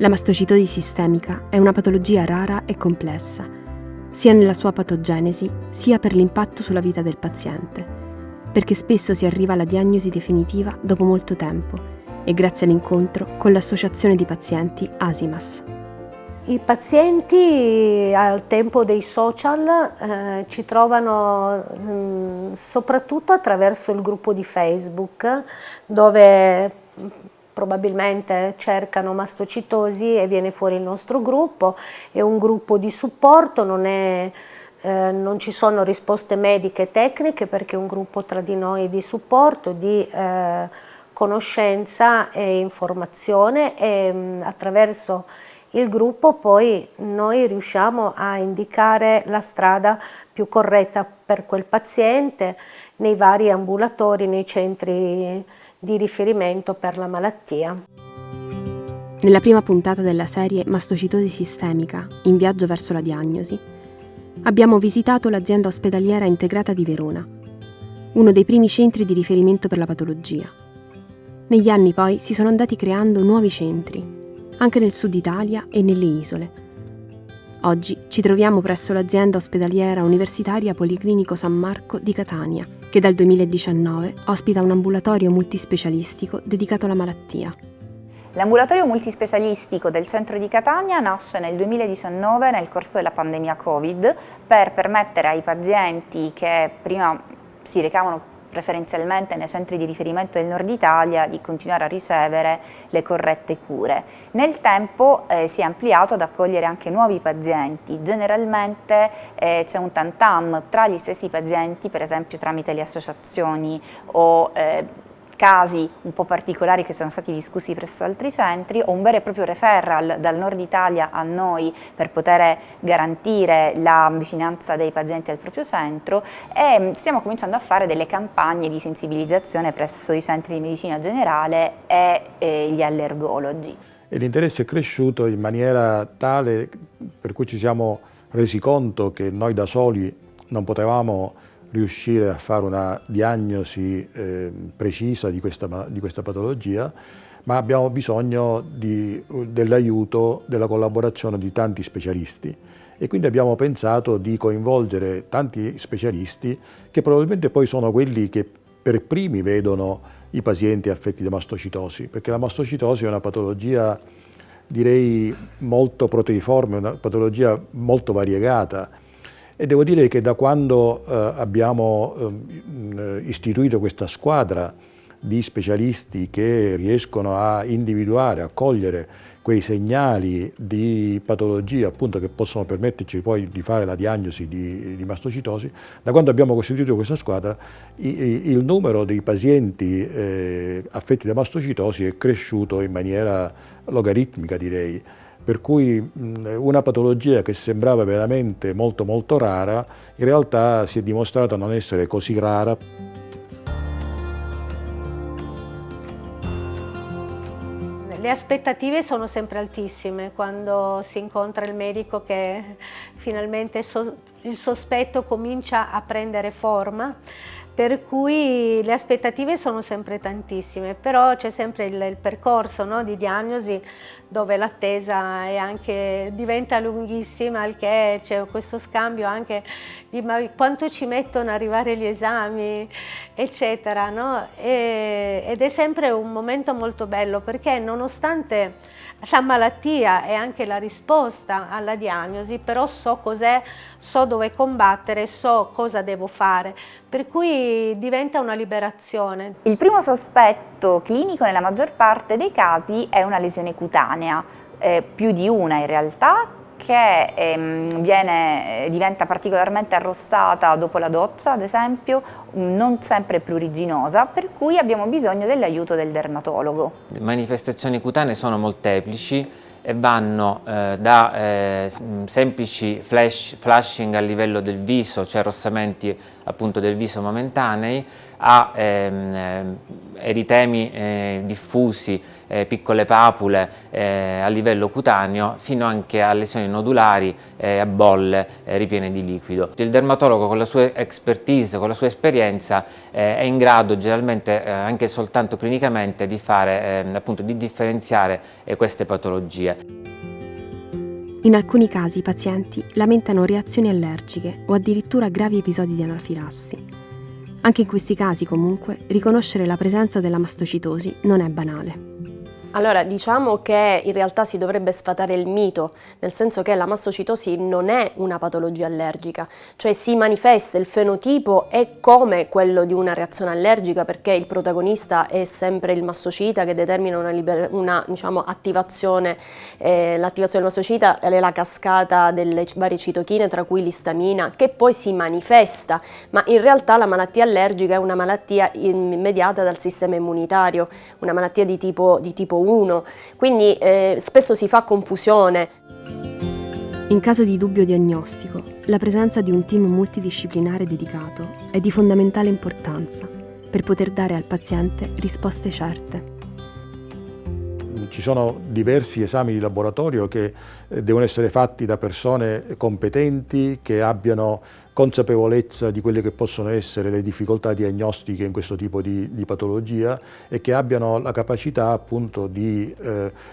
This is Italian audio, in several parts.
La mastocitosi sistemica è una patologia rara e complessa, sia nella sua patogenesi, sia per l'impatto sulla vita del paziente, perché spesso si arriva alla diagnosi definitiva dopo molto tempo e grazie all'incontro con l'associazione di pazienti ASIMAS. I pazienti al tempo dei social ci trovano soprattutto attraverso il gruppo di Facebook, dove probabilmente cercano mastocitosi e viene fuori il nostro gruppo. È un gruppo di supporto, non ci sono risposte mediche e tecniche, perché è un gruppo tra di noi di supporto, di conoscenza e informazione, e attraverso il gruppo poi noi riusciamo a indicare la strada più corretta per quel paziente nei vari ambulatori, nei centri di riferimento per la malattia. Nella prima puntata della serie Mastocitosi sistemica, in viaggio verso la diagnosi, abbiamo visitato l'azienda ospedaliera integrata di Verona, uno dei primi centri di riferimento per la patologia. Negli anni poi si sono andati creando nuovi centri, anche nel sud Italia e nelle isole. Oggi ci troviamo presso l'azienda ospedaliera universitaria Policlinico San Marco di Catania, che dal 2019 ospita un ambulatorio multispecialistico dedicato alla malattia. L'ambulatorio multispecialistico del centro di Catania nasce nel 2019 nel corso della pandemia Covid per permettere ai pazienti che prima si recavano preferenzialmente nei centri di riferimento del nord Italia di continuare a ricevere le corrette cure. Nel tempo si è ampliato ad accogliere anche nuovi pazienti, generalmente c'è un tantam tra gli stessi pazienti, per esempio tramite le associazioni o casi un po' particolari che sono stati discussi presso altri centri, o un vero e proprio referral dal nord Italia a noi per poter garantire la vicinanza dei pazienti al proprio centro, e stiamo cominciando a fare delle campagne di sensibilizzazione presso i centri di medicina generale e gli allergologi. E l'interesse è cresciuto in maniera tale per cui ci siamo resi conto che noi da soli non potevamo riuscire a fare una diagnosi precisa di questa patologia, ma abbiamo bisogno dell'aiuto, della collaborazione di tanti specialisti, e quindi abbiamo pensato di coinvolgere tanti specialisti che probabilmente poi sono quelli che per primi vedono i pazienti affetti da mastocitosi, perché la mastocitosi è una patologia, direi, molto proteiforme, una patologia molto variegata. E devo dire che da quando abbiamo istituito questa squadra di specialisti che riescono a individuare, a cogliere quei segnali di patologia appunto che possono permetterci poi di fare la diagnosi di mastocitosi, da quando abbiamo costituito questa squadra il numero dei pazienti affetti da mastocitosi è cresciuto in maniera logaritmica, direi. Per cui una patologia che sembrava veramente molto molto rara, in realtà si è dimostrata non essere così rara. Le aspettative sono sempre altissime quando si incontra il medico che finalmente il sospetto comincia a prendere forma. Per cui le aspettative sono sempre tantissime, però c'è sempre il percorso, no, di diagnosi, dove l'attesa diventa lunghissima, al che c'è questo scambio anche di ma quanto ci mettono ad arrivare gli esami, eccetera, no? Ed è sempre un momento molto bello, perché nonostante la malattia e anche la risposta alla diagnosi, però so cos'è, so dove combattere, so cosa devo fare, per cui diventa una liberazione. Il primo sospetto clinico nella maggior parte dei casi è una lesione cutanea, più di una in realtà, che diventa particolarmente arrossata dopo la doccia, ad esempio, non sempre pruriginosa, per cui abbiamo bisogno dell'aiuto del dermatologo. Le manifestazioni cutanee sono molteplici e vanno da semplici flushing a livello del viso, cioè arrossamenti appunto del viso momentanei, a eritemi diffusi, piccole papule a livello cutaneo, fino anche a lesioni nodulari, a bolle ripiene di liquido. Il dermatologo, con la sua expertise, con la sua esperienza, è in grado generalmente, anche soltanto clinicamente, di fare, appunto, di differenziare queste patologie. In alcuni casi i pazienti lamentano reazioni allergiche o addirittura gravi episodi di anafilassi. Anche in questi casi, comunque, riconoscere la presenza della mastocitosi non è banale. Allora, diciamo che in realtà si dovrebbe sfatare il mito, nel senso che la mastocitosi non è una patologia allergica, cioè si manifesta, il fenotipo è come quello di una reazione allergica, perché il protagonista è sempre il mastocita che determina una diciamo, attivazione. L'attivazione del mastocita è la cascata delle varie citochine, tra cui l'istamina, che poi si manifesta, ma in realtà la malattia allergica è una malattia mediata dal sistema immunitario, una malattia di tipo 1, quindi spesso si fa confusione. In caso di dubbio diagnostico, la presenza di un team multidisciplinare dedicato è di fondamentale importanza per poter dare al paziente risposte certe. Ci sono diversi esami di laboratorio che devono essere fatti da persone competenti, che abbiano consapevolezza di quelle che possono essere le difficoltà diagnostiche in questo tipo di patologia e che abbiano la capacità appunto di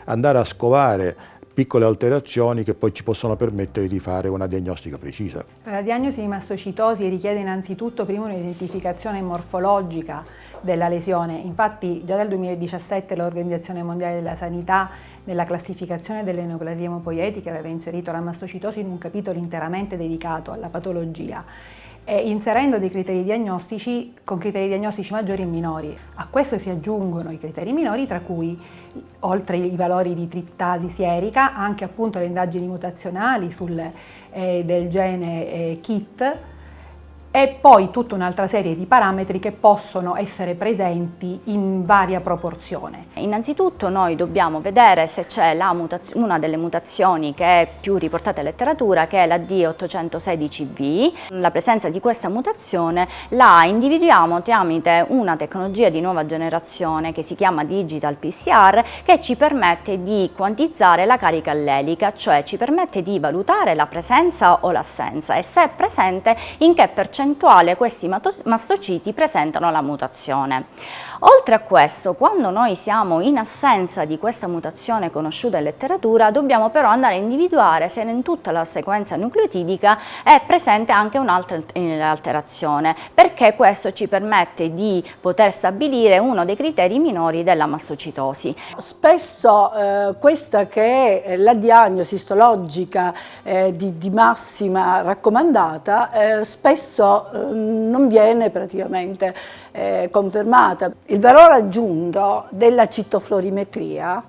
andare a scovare piccole alterazioni che poi ci possono permettere di fare una diagnostica precisa. La diagnosi di mastocitosi richiede innanzitutto prima un'identificazione morfologica della lesione. Infatti già dal 2017 l'Organizzazione Mondiale della Sanità, nella classificazione delle neoplasie emopoietiche, aveva inserito la mastocitosi in un capitolo interamente dedicato alla patologia, inserendo dei criteri diagnostici con criteri diagnostici maggiori e minori. A questo si aggiungono i criteri minori, tra cui, oltre i valori di triptasi sierica, anche appunto le indagini mutazionali del gene KIT, e poi tutta un'altra serie di parametri che possono essere presenti in varia proporzione. Innanzitutto noi dobbiamo vedere se c'è una delle mutazioni che è più riportata in letteratura, che è la D816V. La presenza di questa mutazione la individuiamo tramite una tecnologia di nuova generazione che si chiama Digital PCR, che ci permette di quantizzare la carica allelica, cioè ci permette di valutare la presenza o l'assenza e, se è presente, in che percentuale questi mastociti presentano la mutazione. Oltre a questo, quando noi siamo in assenza di questa mutazione conosciuta in letteratura, dobbiamo però andare a individuare se in tutta la sequenza nucleotidica è presente anche un'altra alterazione, perché questo ci permette di poter stabilire uno dei criteri minori della mastocitosi. Spesso questa che è la diagnosi istologica di massima raccomandata, spesso non viene praticamente confermata. Il valore aggiunto della citoflorimetria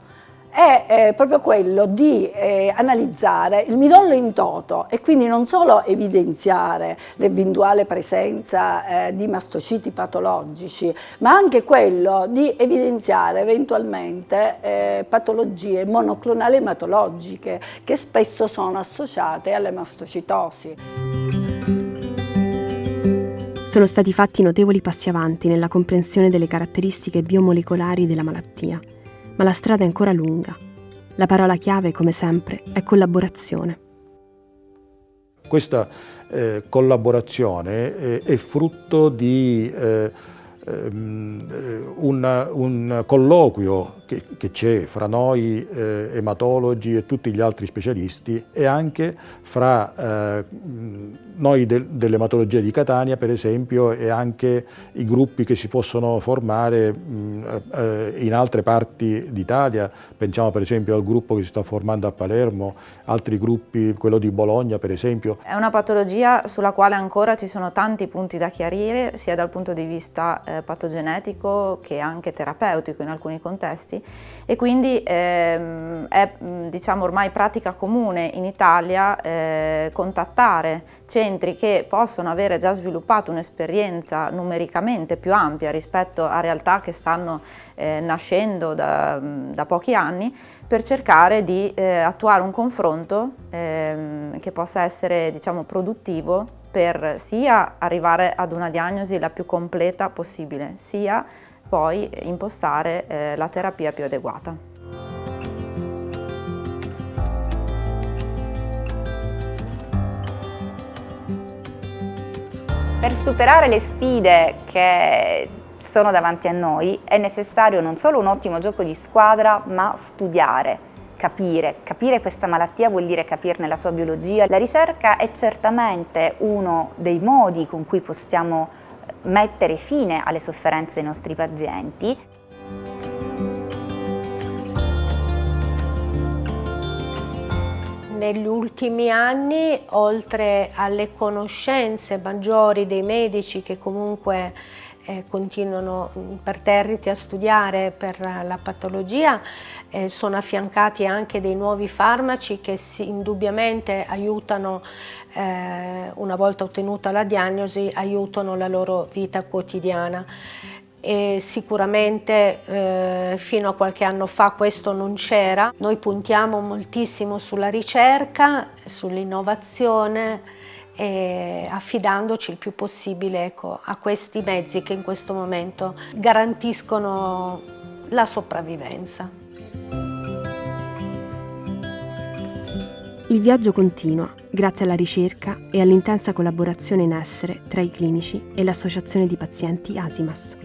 è proprio quello di analizzare il midollo in toto e quindi non solo evidenziare l'eventuale presenza di mastociti patologici, ma anche quello di evidenziare eventualmente patologie monoclonali ematologiche che spesso sono associate alle mastocitosi. Sono stati fatti notevoli passi avanti nella comprensione delle caratteristiche biomolecolari della malattia, ma la strada è ancora lunga. La parola chiave, come sempre, è collaborazione. Questa collaborazione è frutto di un colloquio che c'è fra noi ematologi e tutti gli altri specialisti, e anche fra noi dell'ematologia di Catania, per esempio, e anche i gruppi che si possono formare in altre parti d'Italia. Pensiamo per esempio al gruppo che si sta formando a Palermo, altri gruppi, quello di Bologna per esempio. È una patologia sulla quale ancora ci sono tanti punti da chiarire, sia dal punto di vista patogenetico che anche terapeutico in alcuni contesti, e quindi è diciamo ormai pratica comune in Italia contattare centri che possono avere già sviluppato un'esperienza numericamente più ampia rispetto a realtà che stanno nascendo da pochi anni, per cercare di attuare un confronto che possa essere, diciamo, produttivo per sia arrivare ad una diagnosi la più completa possibile, sia poi impostare la terapia più adeguata. Per superare le sfide che sono davanti a noi è necessario non solo un ottimo gioco di squadra, ma studiare, capire. Capire questa malattia vuol dire capirne la sua biologia. La ricerca è certamente uno dei modi con cui possiamo mettere fine alle sofferenze dei nostri pazienti. Negli ultimi anni, oltre alle conoscenze maggiori dei medici che comunque continuano imperterriti a studiare per la patologia, sono affiancati anche dei nuovi farmaci che indubbiamente aiutano, una volta ottenuta la diagnosi, aiutano la loro vita quotidiana. E sicuramente fino a qualche anno fa questo non c'era. Noi puntiamo moltissimo sulla ricerca, sull'innovazione, e affidandoci il più possibile, ecco, a questi mezzi che in questo momento garantiscono la sopravvivenza. Il viaggio continua grazie alla ricerca e all'intensa collaborazione in essere tra i clinici e l'Associazione di Pazienti ASIMAS.